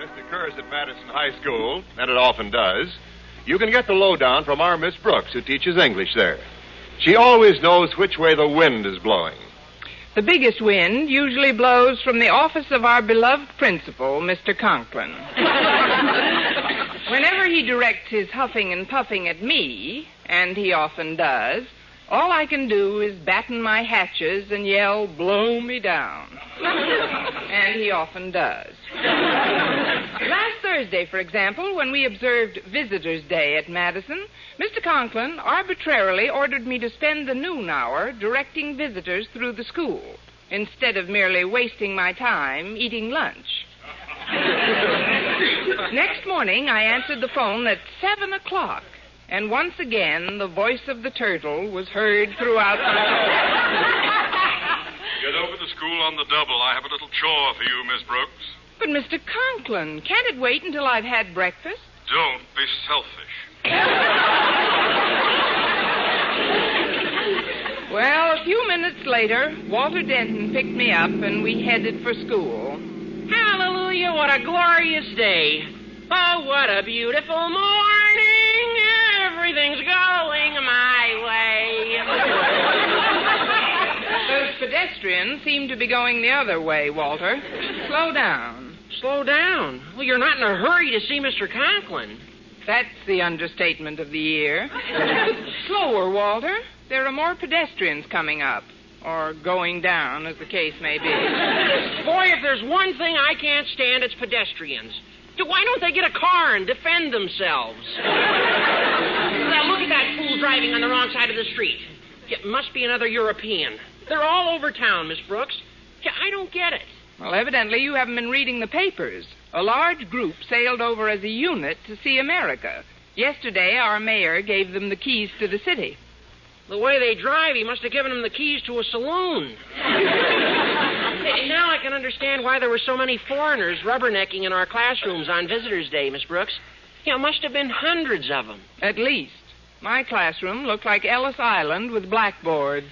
test occurs at Madison High School, and it often does, you can get the lowdown from our Miss Brooks, who teaches English there. She always knows which way the wind is blowing. The biggest wind usually blows from the office of our beloved principal, Mr. Conklin. Whenever he directs his huffing and puffing at me, and he often does, all I can do is batten my hatches and yell, "Blow me down." And he often does. Last Thursday, for example, when we observed Visitors' Day at Madison, Mr. Conklin arbitrarily ordered me to spend the noon hour directing visitors through the school, instead of merely wasting my time eating lunch. Next morning, I answered the phone at 7 o'clock, and once again, the voice of the turtle was heard throughout the Get over to school on the double. I have a little chore for you, Miss Brooks. But, Mr. Conklin, can't it wait until I've had breakfast? Don't be selfish. Well, a few minutes later, Walter Denton picked me up, and we headed for school. Hallelujah, what a glorious day. Oh, what a beautiful morning. Everything's going my way. Those pedestrians seem to be going the other way, Walter. Slow down. Slow down? Well, you're not in a hurry to see Mr. Conklin. That's the understatement of the year. Slower, Walter. There are more pedestrians coming up. Or going down, as the case may be. Boy, if there's one thing I can't stand, it's pedestrians. Why don't they get a car and defend themselves? Now, look at that fool driving on the wrong side of the street. It must be another European. They're all over town, Miss Brooks. I don't get it. Well, evidently you haven't been reading the papers. A large group sailed over as a unit to see America. Yesterday, our mayor gave them the keys to the city. The way they drive, he must have given them the keys to a saloon. Now I can understand why there were so many foreigners rubbernecking in our classrooms on Visitors' Day, Miss Brooks. Must have been hundreds of them. At least. My classroom looked like Ellis Island with blackboards.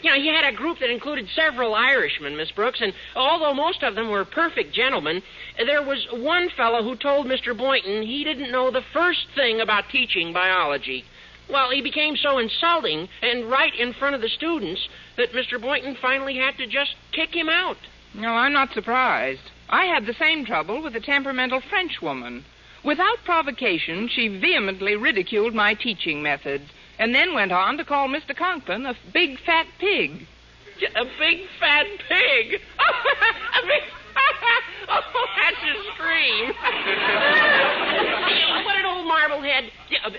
He had a group that included several Irishmen, Miss Brooks, and although most of them were perfect gentlemen, there was one fellow who told Mr. Boynton he didn't know the first thing about teaching biology. Well, he became so insulting, and right in front of the students, that Mr. Boynton finally had to just kick him out. No, I'm not surprised. I had the same trouble with a temperamental Frenchwoman. Without provocation, she vehemently ridiculed my teaching methods, and then went on to call Mr. Conklin a big fat pig. A big fat pig? A big... Oh, that's a scream. What an old marblehead.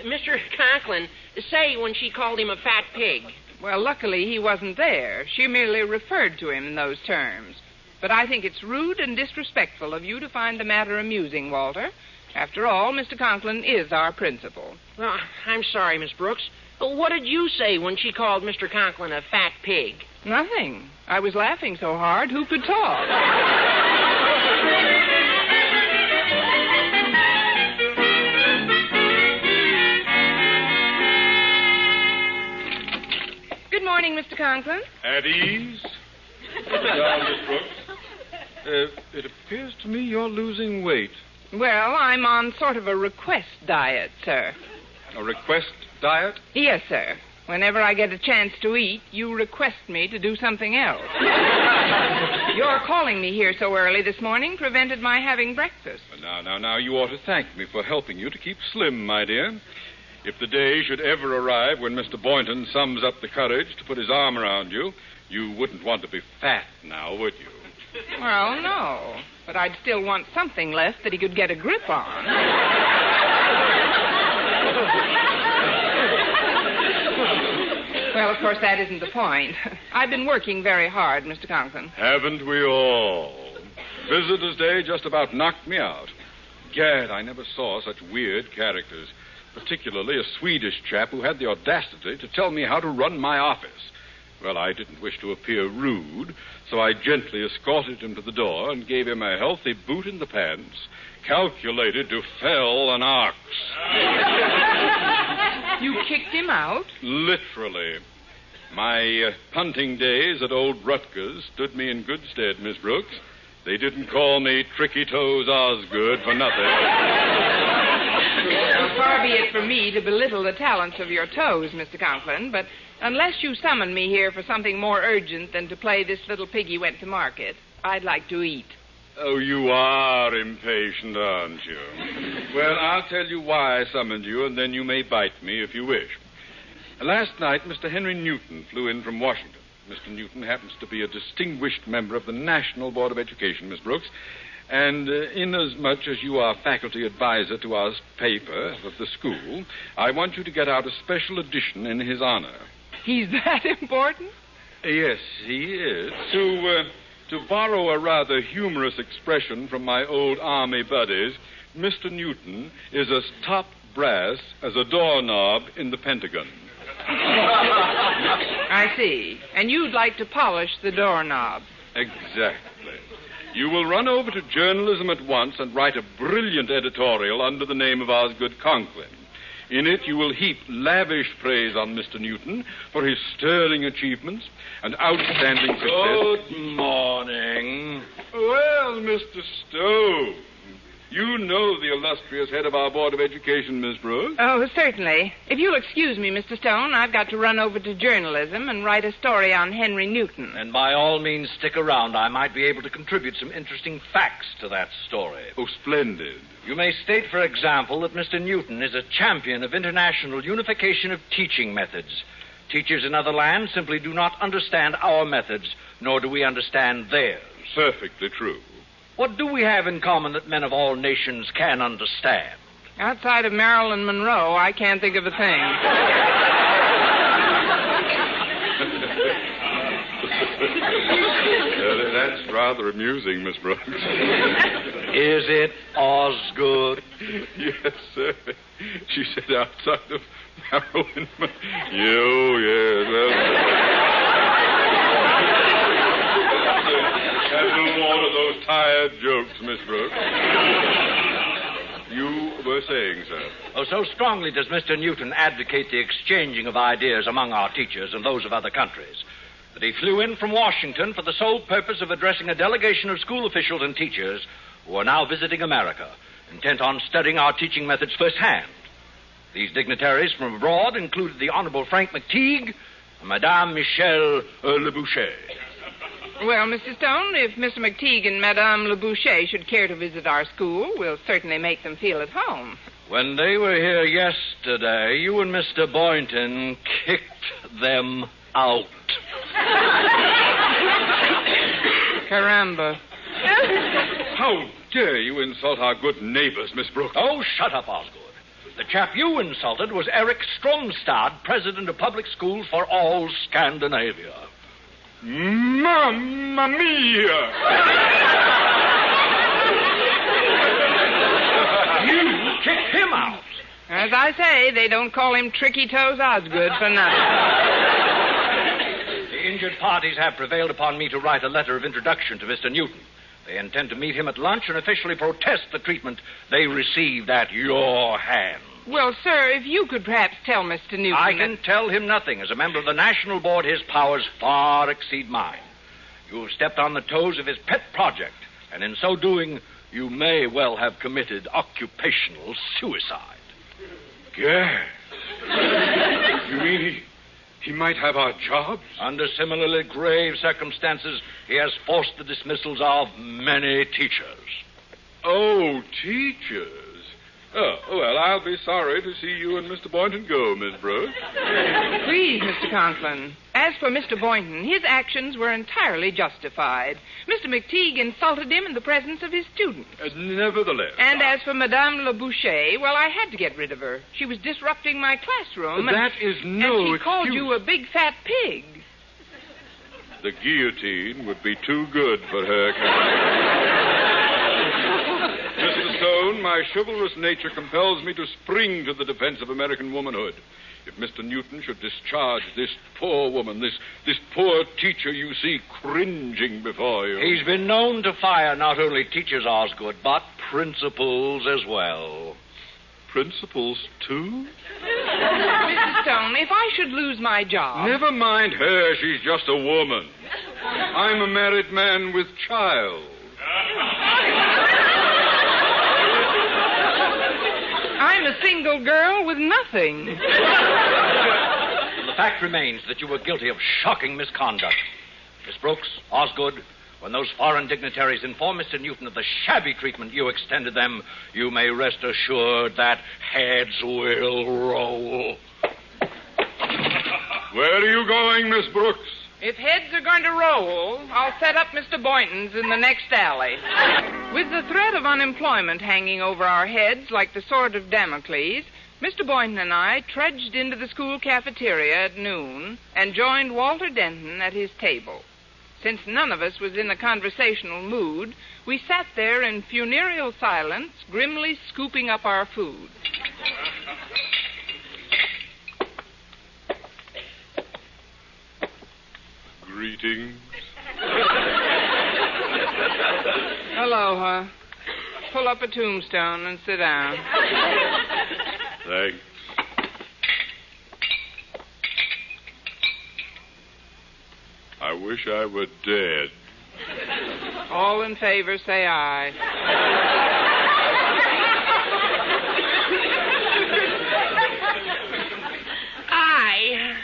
Mr. Conklin, say when she called him a fat pig. Well, luckily he wasn't there. She merely referred to him in those terms. But I think it's rude and disrespectful of you to find the matter amusing, Walter. After all, Mr. Conklin is our principal. Well, I'm sorry, Miss Brooks. What did you say when she called Mr. Conklin a fat pig? Nothing. I was laughing so hard, who could talk? Good morning, Mr. Conklin. At ease. Sit down, Miss Brooks. It appears to me you're losing weight. Well, I'm on sort of a request diet, sir. A request diet? Yes, sir. Whenever I get a chance to eat, you request me to do something else. Your calling me here so early this morning prevented my having breakfast. Now, you ought to thank me for helping you to keep slim, my dear. If the day should ever arrive when Mr. Boynton sums up the courage to put his arm around you, you wouldn't want to be fat now, would you? Well, no. But I'd still want something left that he could get a grip on. Well, of course, that isn't the point. I've been working very hard, Mr. Conklin. Haven't we all? Visitors' Day just about knocked me out. Gad, I never saw such weird characters, particularly a Swedish chap who had the audacity to tell me how to run my office. Well, I didn't wish to appear rude, so I gently escorted him to the door and gave him a healthy boot in the pants, calculated to fell an ox. You kicked him out? Literally. My punting days at old Rutgers stood me in good stead, Miss Brooks. They didn't call me Tricky Toes Osgood for nothing. Now, far be it from me to belittle the talents of your toes, Mr. Conklin, but unless you summon me here for something more urgent than to play This Little Piggy Went to Market, I'd like to eat. Oh, you are impatient, aren't you? Well, I'll tell you why I summoned you, and then you may bite me if you wish. Last night, Mr. Henry Newton flew in from Washington. Mr. Newton happens to be a distinguished member of the National Board of Education, Miss Brooks, and inasmuch as you are faculty advisor to our paper of the school, I want you to get out a special edition in his honor. He's that important? Yes, he is. To borrow a rather humorous expression from my old army buddies, Mr. Newton is as top brass as a doorknob in the Pentagon. I see. And you'd like to polish the doorknob. Exactly. You will run over to journalism at once and write a brilliant editorial under the name of Osgood Conklin. In it, you will heap lavish praise on Mr. Newton for his sterling achievements and outstanding success. Good morning. Well, Mr. Stone, you know the illustrious head of our Board of Education, Miss Brooks. Oh, certainly. If you'll excuse me, Mr. Stone, I've got to run over to journalism and write a story on Henry Newton. And by all means, stick around. I might be able to contribute some interesting facts to that story. Oh, splendid. You may state, for example, that Mr. Newton is a champion of international unification of teaching methods. Teachers in other lands simply do not understand our methods, nor do we understand theirs. Perfectly true. What do we have in common that men of all nations can understand? Outside of Marilyn Monroe, I can't think of a thing. That's rather amusing, Miss Brooks. Is it Osgood? Yes, sir. She said outside of Marilyn Monroe. That's no more of those tired jokes, Miss Brooks. You were saying, sir. Oh, so strongly does Mr. Newton advocate the exchanging of ideas among our teachers and those of other countries that he flew in from Washington for the sole purpose of addressing a delegation of school officials and teachers who are now visiting America, intent on studying our teaching methods firsthand. These dignitaries from abroad included the Honorable Frank McTeague and Madame Michelle Le Boucher. Well, Mr. Stone, if Mr. McTeague and Madame Le Boucher should care to visit our school, we'll certainly make them feel at home. When they were here yesterday, you and Mr. Boynton kicked them out. Caramba. How dare you insult our good neighbors, Miss Brooks? Oh, shut up, Osgood. The chap you insulted was Eric Stromstad, president of public schools for all Scandinavia. Mamma mia! You kicked him out. As I say, they don't call him Tricky Toes Osgood for nothing. The injured parties have prevailed upon me to write a letter of introduction to Mr. Newton. They intend to meet him at lunch and officially protest the treatment they received at your hands. Well, sir, if you could perhaps tell Mr. Newton... I can tell him nothing. As a member of the National Board, his powers far exceed mine. You have stepped on the toes of his pet project, and in so doing, you may well have committed occupational suicide. Yes. You mean he might have our jobs? Under similarly grave circumstances, he has forced the dismissals of many teachers. Oh, teachers. Oh, well, I'll be sorry to see you and Mr. Boynton go, Miss Brooks. Please, Mr. Conklin. As for Mr. Boynton, his actions were entirely justified. Mr. McTeague insulted him in the presence of his students. Nevertheless. And as for Madame Le Boucher, well, I had to get rid of her. She was disrupting my classroom. That is no And she excuse. called you a big fat pig. The guillotine would be too good for her kind. Mr. Stone, my chivalrous nature compels me to spring to the defense of American womanhood. If Mr. Newton should discharge this poor woman, this poor teacher you see cringing before you... He's been known to fire not only teachers, Osgood, but principals as well. Principals, too? Mr. Stone, if I should lose my job... Never mind her. She's just a woman. I'm a married man with child. I'm a single girl with nothing. The fact remains that you were guilty of shocking misconduct. Miss Brooks, Osgood, when those foreign dignitaries inform Mr. Newton of the shabby treatment you extended them, you may rest assured that heads will roll. Where are you going, Miss Brooks? If heads are going to roll, I'll set up Mr. Boynton's in the next alley. With the threat of unemployment hanging over our heads like the sword of Damocles, Mr. Boynton and I trudged into the school cafeteria at noon and joined Walter Denton at his table. Since none of us was in a conversational mood, we sat there in funereal silence, grimly scooping up our food. Greetings. Aloha. Pull up a tombstone and sit down. Thanks. I wish I were dead. All in favor, say aye. Aye.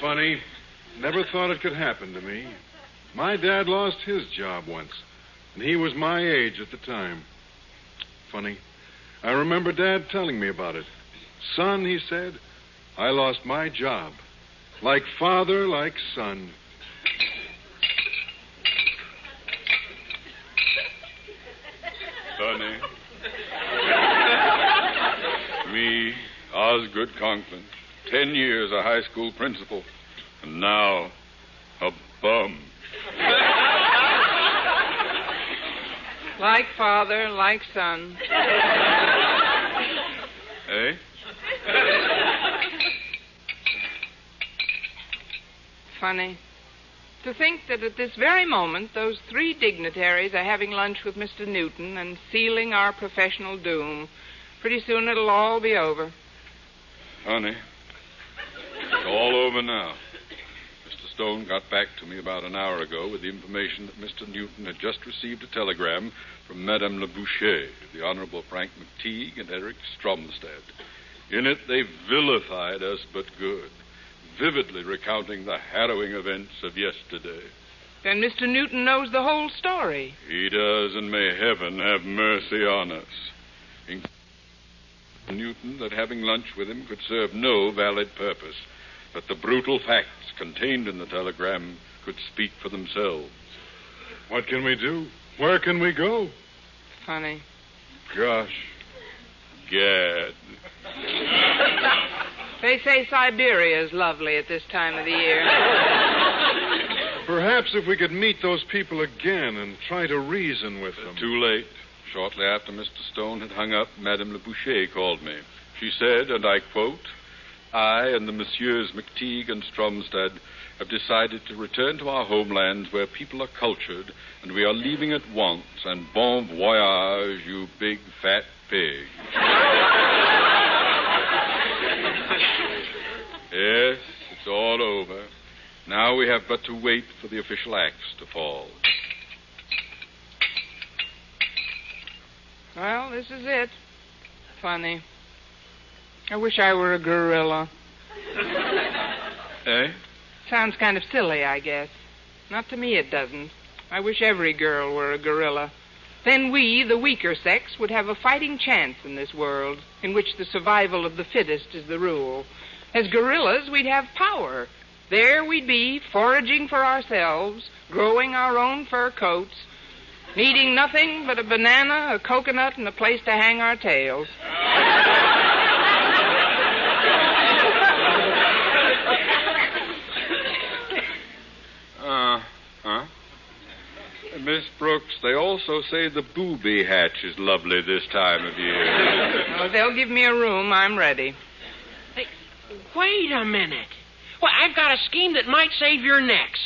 Funny. Never thought it could happen to me. My dad lost his job once, and he was my age at the time. Funny. I remember Dad telling me about it. Son, he said, I lost my job. Like father, like son. Sonny. Me, Osgood Conklin. 10 years a high school principal. And now, a bum. Like father, like son. Eh? Funny. To think that at this very moment, those three dignitaries are having lunch with Mr. Newton and sealing our professional doom. Pretty soon it'll all be over. Honey, it's all over now. Mr. Stone got back to me about an hour ago with the information that Mr. Newton had just received a telegram from Madame Le Boucher, the Honorable Frank McTeague, and Eric Stromstad. In it, they vilified us but good, vividly recounting the harrowing events of yesterday. Then Mr. Newton knows the whole story. He does, and may heaven have mercy on us. Newton that having lunch with him could serve no valid purpose, that the brutal facts contained in the telegram could speak for themselves. What can we do? Where can we go? Funny. Gosh. Gad. They say Siberia is lovely at this time of the year. Perhaps if we could meet those people again and try to reason with them. Too late. Shortly after Mr. Stone had hung up, Madame Le Boucher called me. She said, and I quote, I and the Messieurs McTeague and Stromstad have decided to return to our homelands where people are cultured, and we are leaving at once, and bon voyage, you big fat pig. Yes, it's all over. Now we have but to wait for the official axe to fall. Well, this is it. Funny. I wish I were a gorilla. Eh? Sounds kind of silly, I guess. Not to me, it doesn't. I wish every girl were a gorilla. Then we, the weaker sex, would have a fighting chance in this world, in which the survival of the fittest is the rule. As gorillas, we'd have power. There we'd be, foraging for ourselves, growing our own fur coats, needing nothing but a banana, a coconut, and a place to hang our tails. Miss Brooks, they also say the booby hatch is lovely this time of year. Well, if they'll give me a room, I'm ready. Hey, wait a minute. Well, I've got a scheme that might save your necks.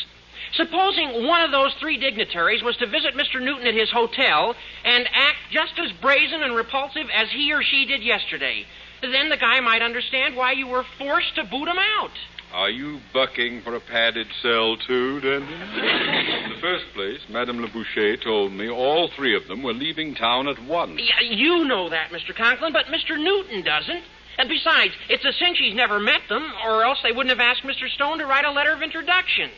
Supposing one of those three dignitaries was to visit Mr. Newton at his hotel and act just as brazen and repulsive as he or she did yesterday. Then the guy might understand why you were forced to boot him out. Are you bucking for a padded cell, too, Denton? In the first place, Madame Le Boucher told me all three of them were leaving town at once. Yeah, you know that, Mr. Conklin, but Mr. Newton doesn't. And besides, it's a cinch he's never met them, or else they wouldn't have asked Mr. Stone to write a letter of introduction.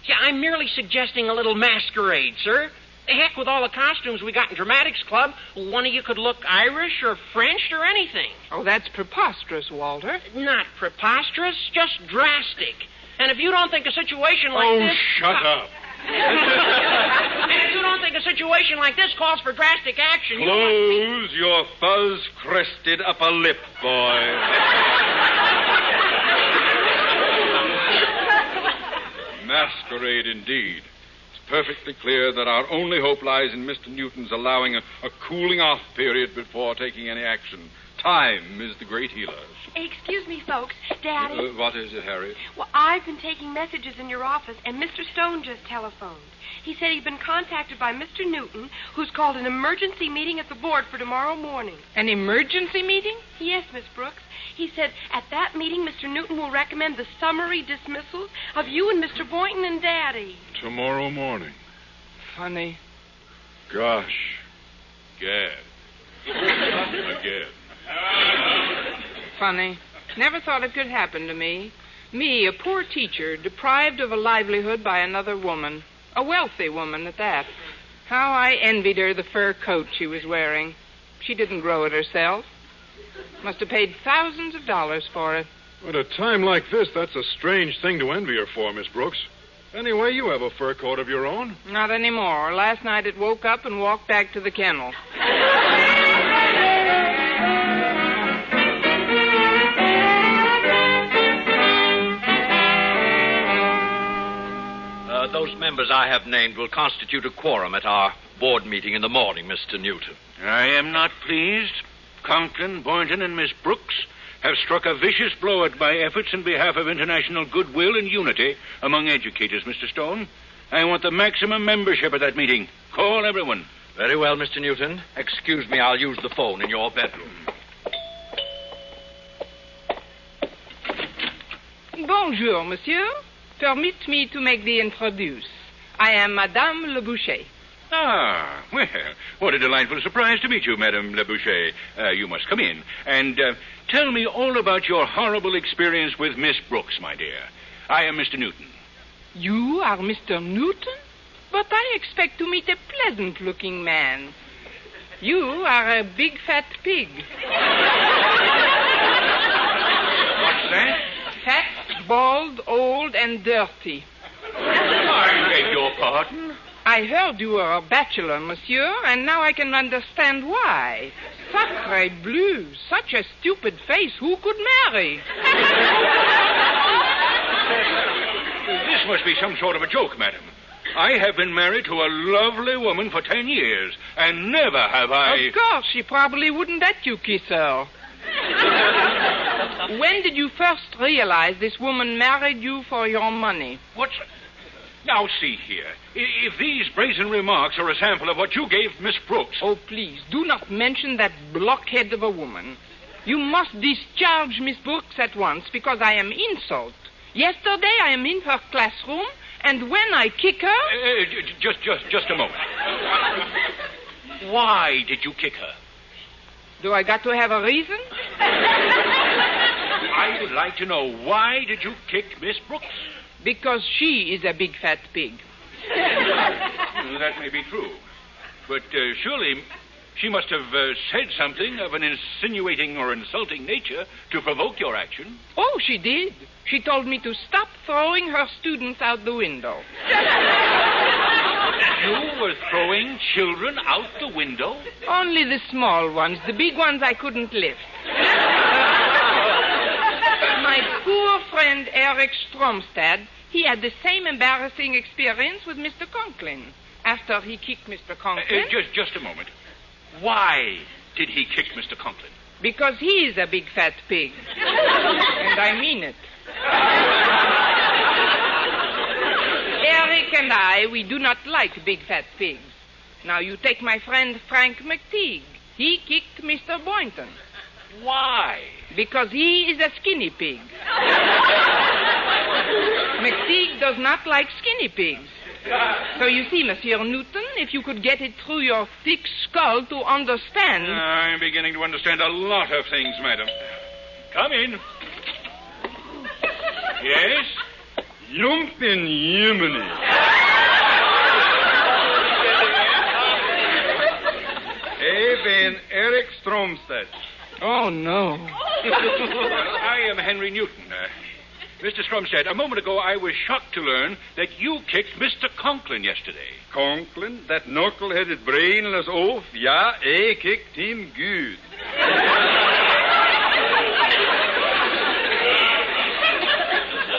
See, I'm merely suggesting a little masquerade, sir. Heck, with all the costumes we got in Dramatics Club, one of you could look Irish or French or anything. Oh, that's preposterous, Walter. Not preposterous, just drastic. And if you don't think a situation like this... Oh, shut up. And if you don't think a situation like this calls for drastic action... Close your fuzz-crested upper lip, boy. Masquerade, indeed. It's perfectly clear that our only hope lies in Mr. Newton's allowing a cooling-off period before taking any action. Time is the great healer. Excuse me, folks. Daddy. What is it, Harriet? Well, I've been taking messages in your office, and Mr. Stone just telephoned. He said he'd been contacted by Mr. Newton, who's called an emergency meeting at the board for tomorrow morning. An emergency meeting? Yes, Miss Brooks. He said at that meeting, Mr. Newton will recommend the summary dismissals of you and Mr. Boynton and Daddy. Tomorrow morning. Funny. Gosh. Gad. Again. Funny. Never thought it could happen to me. Me, a poor teacher, deprived of a livelihood by another woman. A wealthy woman at that. How I envied her the fur coat she was wearing. She didn't grow it herself. Must have paid thousands of dollars for it. At a time like this, that's a strange thing to envy her for, Miss Brooks. Anyway, you have a fur coat of your own. Not anymore. Last night it woke up and walked back to the kennel. Those members I have named will constitute a quorum at our board meeting in the morning, Mr. Newton. I am not pleased. Conklin, Boynton, and Miss Brooks have struck a vicious blow at my efforts in behalf of international goodwill and unity among educators, Mr. Stone. I want the maximum membership at that meeting. Call everyone. Very well, Mr. Newton. Excuse me, I'll use the phone in your bedroom. Bonjour, monsieur. Permit me to make the introduce. I am Madame Le Boucher. Ah, well, what a delightful surprise to meet you, Madame Le Boucher. You must come in. And tell me all about your horrible experience with Miss Brooks, my dear. I am Mr. Newton. You are Mr. Newton? But I expect to meet a pleasant-looking man. You are a big fat pig. What's that? Fat, bald, old, and dirty. I beg your pardon? I heard you were a bachelor, monsieur, and now I can understand why. Sacre bleu, such a stupid face, who could marry? This must be some sort of a joke, madam. I have been married to a lovely woman for 10 years, and never have I... Of course, she probably wouldn't let you kiss her. When did you first realize this woman married you for your money? What's... Now, see here. If these brazen remarks are a sample of what you gave Miss Brooks... Oh, please, do not mention that blockhead of a woman. You must discharge Miss Brooks at once, because I am insult. Yesterday I am in her classroom, and when I kick her... Just a moment. Why did you kick her? Do I got to have a reason? I would like to know, why did you kick Miss Brooks? Because she is a big fat pig. That may be true. But surely she must have said something of an insinuating or insulting nature to provoke your action. Oh, she did. She told me to stop throwing her students out the window. You were throwing children out the window? Only the small ones. The big ones I couldn't lift. My poor friend Eric Stromstad, he had the same embarrassing experience with Mr. Conklin. After he kicked Mr. Conklin... Just a moment. Why did he kick Mr. Conklin? Because he's a big fat pig. And I mean it. Eric and I, we do not like big fat pigs. Now, you take my friend Frank McTeague. He kicked Mr. Boynton. Why? Because he is a skinny pig. McTeague does not like skinny pigs. So you see, Monsieur Newton, if you could get it through your thick skull to understand... I'm beginning to understand a lot of things, madam. Come in. Yes? Jumpin' Yemeni. Ik ben Eric Stromstad. Oh, no. I am Henry Newton. Mr. Stromstad, a moment ago I was shocked to learn that you kicked Mr. Conklin yesterday. Conklin, that knuckle-headed brainless oaf? Ja, I kicked him good.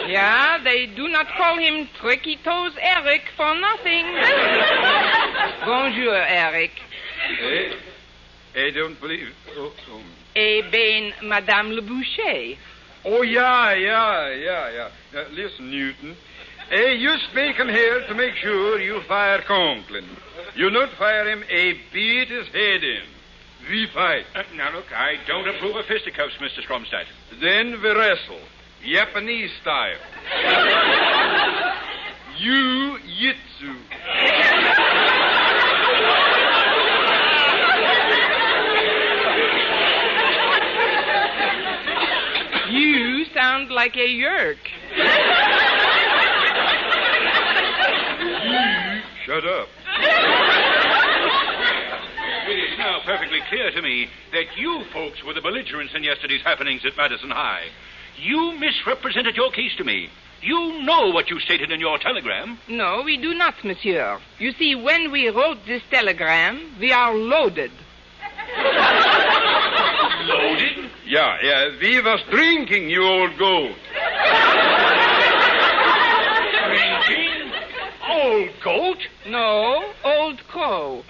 Yeah, they do not call him Tricky Toes Eric for nothing. Bonjour, Eric. I don't believe... Eh bien, Madame Le Boucher. Oh, yeah. Listen, Newton. You speak him here to make sure you fire Conklin. You not fire him, beat his head in. We fight. Now, look, I don't approve of fisticuffs, Mr. Stromstad. Then we wrestle. Japanese style. Jiu-jitsu. You sound like a yerk. Shut up. It is now perfectly clear to me that you folks were the belligerents in yesterday's happenings at Madison High. You misrepresented your case to me. You know what you stated in your telegram. No, we do not, monsieur. You see, when we wrote this telegram, we are loaded. Loaded? Yeah. We was drinking, you old goat. Drinking? Old goat? No, old crow.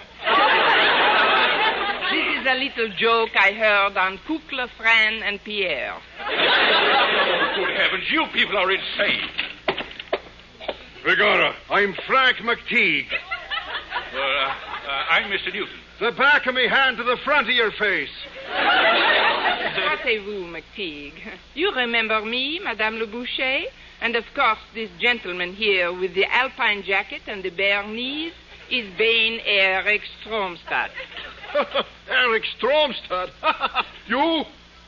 This is a little joke I heard on Coucle, Fran, and Pierre. Oh, good heavens, you people are insane. Begorra, I'm Frank McTeague. I'm Mr. Newton. The back of me hand to the front of your face. Asseyez-vous, McTeague. You remember me, Madame Le Boucher? And, of course, this gentleman here with the alpine jacket and the bare knees is Bain Eric Stromstad. Eric Stromstad? You?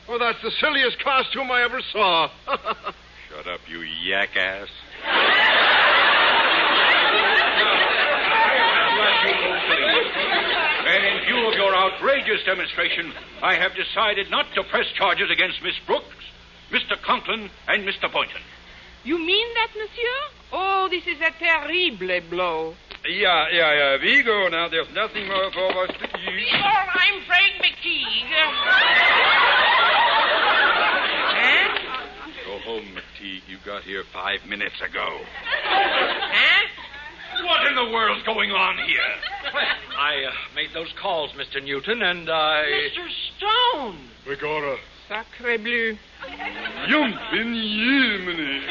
Oh, that's the silliest costume I ever saw. Shut up, you yak-ass. And in view of your outrageous demonstration, I have decided not to press charges against Miss Brooks, Mr. Conklin, and Mr. Boynton. You mean that, monsieur? Oh, this is a terrible blow. Yeah. We go now. There's nothing more for us to do. I'm Frank McTeague. Go home, McTeague. You got here 5 minutes ago. What in the world's going on here? I made those calls, Mr. Newton, and I... Mr. Stone! Begorra. Sacre bleu. Jumpin' Yemeni.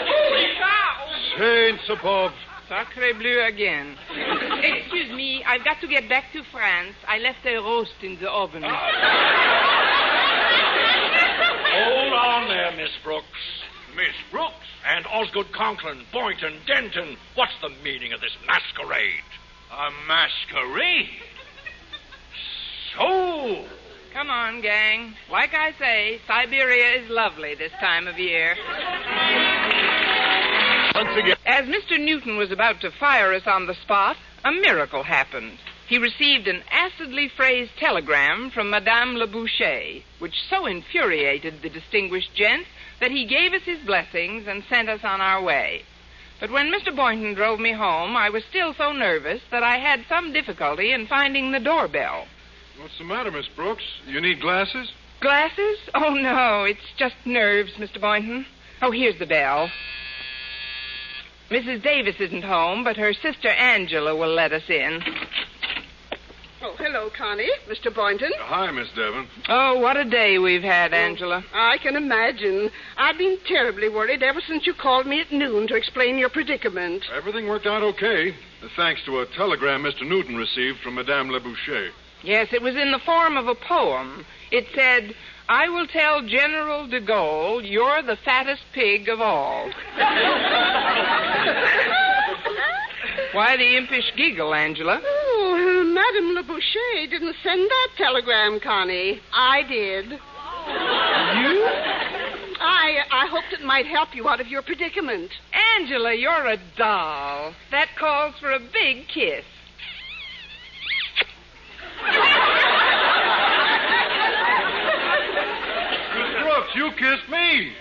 Holy cow! Saints above. Sacre bleu again. Excuse me, I've got to get back to France. I left a roast in the oven. Hold on there, Miss Brooks. Miss Brooks? And Osgood Conklin, Boynton, Denton. What's the meaning of this masquerade? A masquerade? So... Come on, gang. Like I say, Siberia is lovely this time of year. Once again. As Mr. Newton was about to fire us on the spot, a miracle happened. He received an acidly phrased telegram from Madame Le Boucher, which so infuriated the distinguished gent that he gave us his blessings and sent us on our way. But when Mr. Boynton drove me home, I was still so nervous that I had some difficulty in finding the doorbell. What's the matter, Miss Brooks? You need glasses? Glasses? Oh, no, it's just nerves, Mr. Boynton. Oh, here's the bell. Mrs. Davis isn't home, but her sister Angela will let us in. Oh, hello, Connie. Mr. Boynton. Hi, Miss Devon. Oh, what a day we've had, Angela. I can imagine. I've been terribly worried ever since you called me at noon to explain your predicament. Everything worked out okay, thanks to a telegram Mr. Newton received from Madame Le Boucher. Yes, it was in the form of a poem. It said, I will tell General de Gaulle you're the fattest pig of all. Why the impish giggle, Angela? Oh, Madame Le Boucher didn't send that telegram, Connie. I did. You? I hoped it might help you out of your predicament. Angela, you're a doll. That calls for a big kiss. Miss Brooks, you kissed me.